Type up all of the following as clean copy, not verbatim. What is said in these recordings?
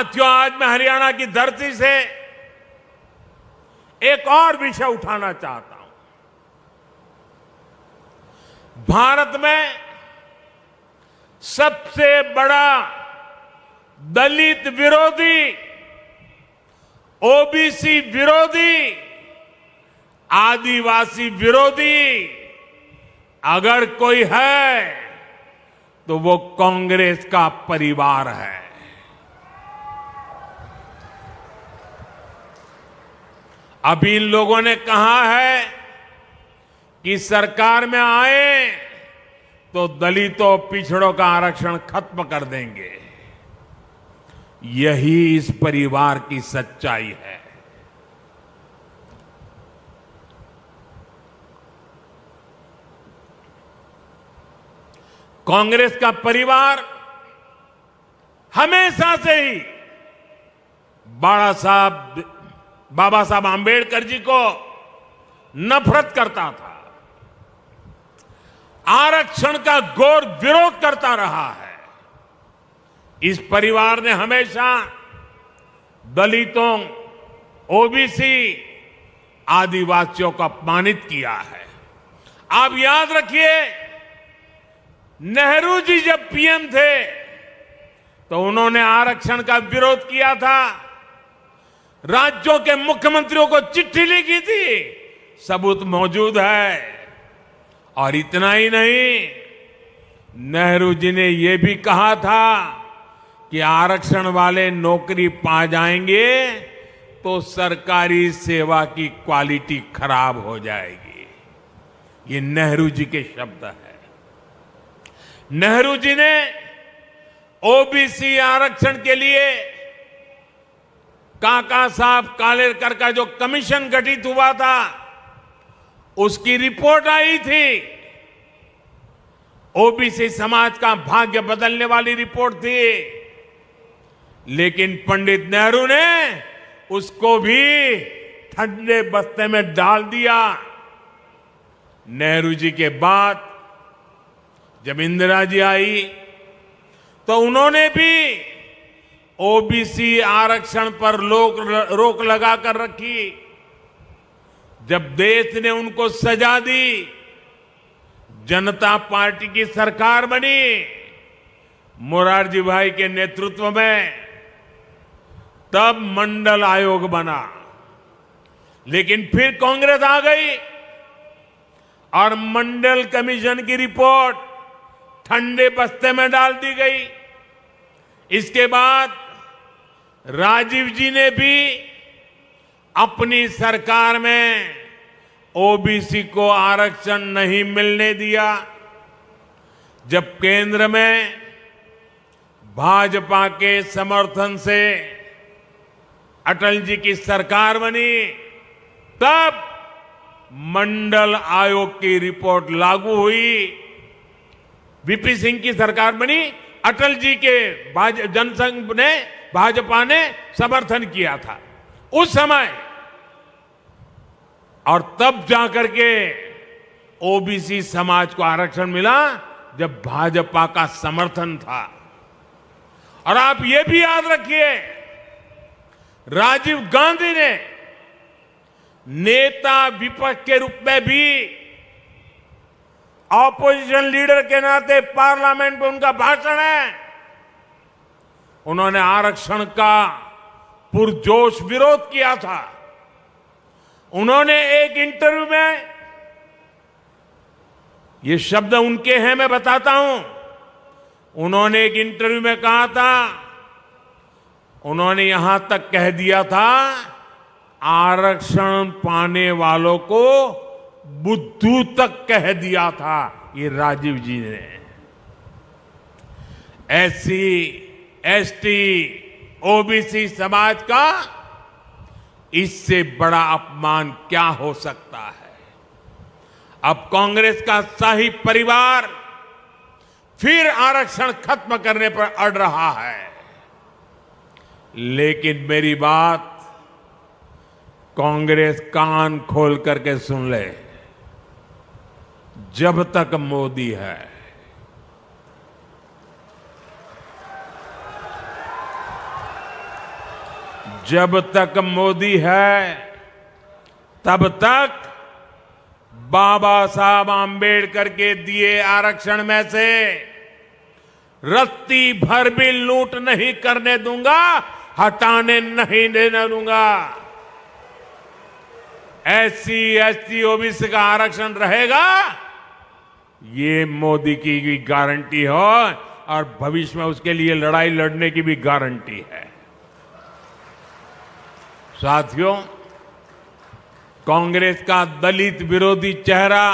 साथियों, आज मैं हरियाणा की धरती से एक और विषय उठाना चाहता हूं। भारत में सबसे बड़ा दलित विरोधी, ओबीसी विरोधी, आदिवासी विरोधी अगर कोई है तो वो कांग्रेस का परिवार है। अभी इन लोगों ने कहा है कि सरकार में आए तो दलितों पिछड़ों का आरक्षण खत्म कर देंगे। यही इस परिवार की सच्चाई है। कांग्रेस का परिवार हमेशा से ही बाबा साहब आंबेडकर जी को नफरत करता था, आरक्षण का घोर विरोध करता रहा है। इस परिवार ने हमेशा दलितों, ओबीसी, आदिवासियों को अपमानित किया है। आप याद रखिए, नेहरू जी जब पीएम थे तो उन्होंने आरक्षण का विरोध किया था, राज्यों के मुख्यमंत्रियों को चिट्ठी लिखी थी, सबूत मौजूद है। और इतना ही नहीं, नेहरू जी ने यह भी कहा था कि आरक्षण वाले नौकरी पा जाएंगे तो सरकारी सेवा की क्वालिटी खराब हो जाएगी। ये नेहरू जी के शब्द हैं। नेहरू जी ने ओबीसी आरक्षण के लिए काका साहब कालेलकर का जो कमीशन गठित हुआ था, उसकी रिपोर्ट आई थी। ओबीसी समाज का भाग्य बदलने वाली रिपोर्ट थी, लेकिन पंडित नेहरू ने उसको भी ठंडे बस्ते में डाल दिया। नेहरू जी के बाद जब इंदिरा जी आई तो उन्होंने भी ओबीसी आरक्षण पर रोक लगा कर रखी। जब देश ने उनको सजा दी, जनता पार्टी की सरकार बनी मोरारजी भाई के नेतृत्व में, तब मंडल आयोग बना। लेकिन फिर कांग्रेस आ गई और मंडल कमीशन की रिपोर्ट ठंडे बस्ते में डाल दी गई। इसके बाद राजीव जी ने भी अपनी सरकार में ओबीसी को आरक्षण नहीं मिलने दिया। जब केंद्र में भाजपा के समर्थन से अटल जी की सरकार बनी, तब मंडल आयोग की रिपोर्ट लागू हुई। वीपी सिंह की सरकार बनी, अटल जी के जनसंघ ने, भाजपा ने समर्थन किया था उस समय, और तब जाकर के ओबीसी समाज को आरक्षण मिला जब भाजपा का समर्थन था। और आप ये भी याद रखिए, राजीव गांधी ने नेता विपक्ष के रूप में भी, ऑपोजिशन लीडर के नाते पार्लियामेंट में उनका भाषण है, उन्होंने आरक्षण का पुरजोश विरोध किया था। उन्होंने एक इंटरव्यू में, ये शब्द उनके हैं, मैं बताता हूं, उन्होंने एक इंटरव्यू में कहा था, उन्होंने यहां तक कह दिया था, आरक्षण पाने वालों को बुद्धू तक कह दिया था। ये राजीव जी ने। एससी, एसटी, ओबीसी समाज का इससे बड़ा अपमान क्या हो सकता है। अब कांग्रेस का शाही परिवार फिर आरक्षण खत्म करने पर अड़ रहा है। लेकिन मेरी बात कांग्रेस कान खोल करके सुन ले, जब तक मोदी है, जब तक मोदी है तब तक बाबा साहब आम्बेडकर के दिए आरक्षण में से रत्ती भर भी लूट नहीं करने दूंगा, हटाने नहीं देने दूंगा। SC, ST, ओबीसी का आरक्षण रहेगा, ये मोदी की भी गारंटी हो और भविष्य में उसके लिए लड़ाई लड़ने की भी गारंटी है। साथियों, कांग्रेस का दलित विरोधी चेहरा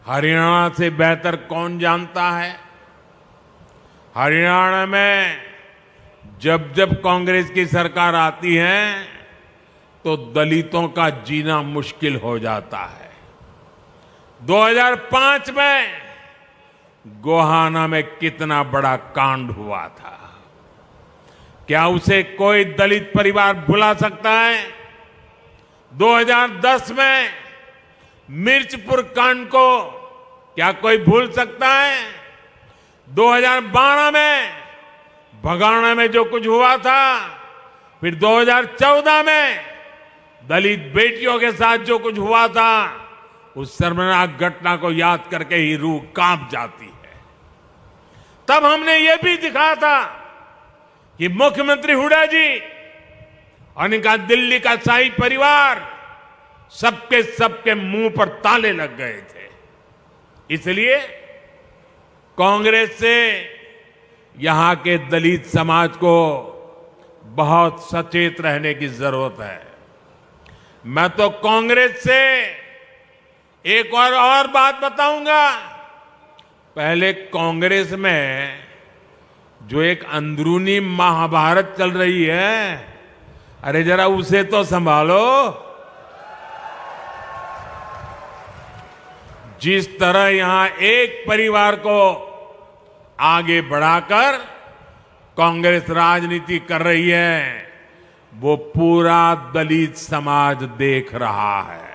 हरियाणा से बेहतर कौन जानता है। हरियाणा में जब जब कांग्रेस की सरकार आती है तो दलितों का जीना मुश्किल हो जाता है। 2005 में गोहाना में कितना बड़ा कांड हुआ था, क्या उसे कोई दलित परिवार भुला सकता है? 2010 में मिर्चपुर कांड को क्या कोई भूल सकता है? 2012 में भगाना में जो कुछ हुआ था, फिर 2014 में दलित बेटियों के साथ जो कुछ हुआ था, उस शर्मनाक घटना को याद करके ही रूह कांप जाती है। तब हमने ये भी दिखाया था कि मुख्यमंत्री हुड्डा जी और इनका दिल्ली का शाही परिवार सबके मुंह पर ताले लग गए थे। इसलिए कांग्रेस से यहां के दलित समाज को बहुत सचेत रहने की जरूरत है। मैं तो कांग्रेस से एक और बात बताऊंगा। पहले कांग्रेस में जो एक अंदरूनी महाभारत चल रही है, अरे जरा उसे तो संभालो। जिस तरह यहां एक परिवार को आगे बढ़ाकर कांग्रेस राजनीति कर रही है, वो पूरा दलित समाज देख रहा है।